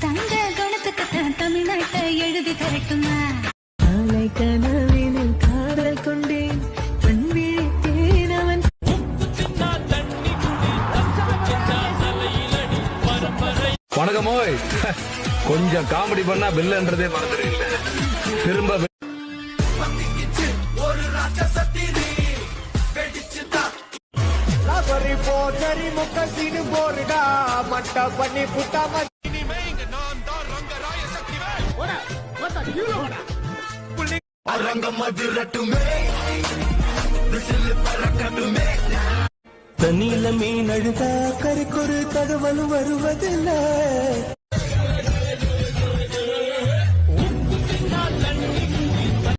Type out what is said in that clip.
தங்க குணத்துக்கு தமிழ்நாட்டை எழுதி தரட்டுமா காதல் கொண்டேன் வணக்கமோய் கொஞ்சம் காமெடி பண்ணா பில்லுன்றதே மறந்துடுவீங்க திரும்ப முக்கசீனு போருடா மட்டா பண்ணி புட்டா தண்ணியில மீன் அழுதா கரைக்கொரு தகவல் வருவதில்லை.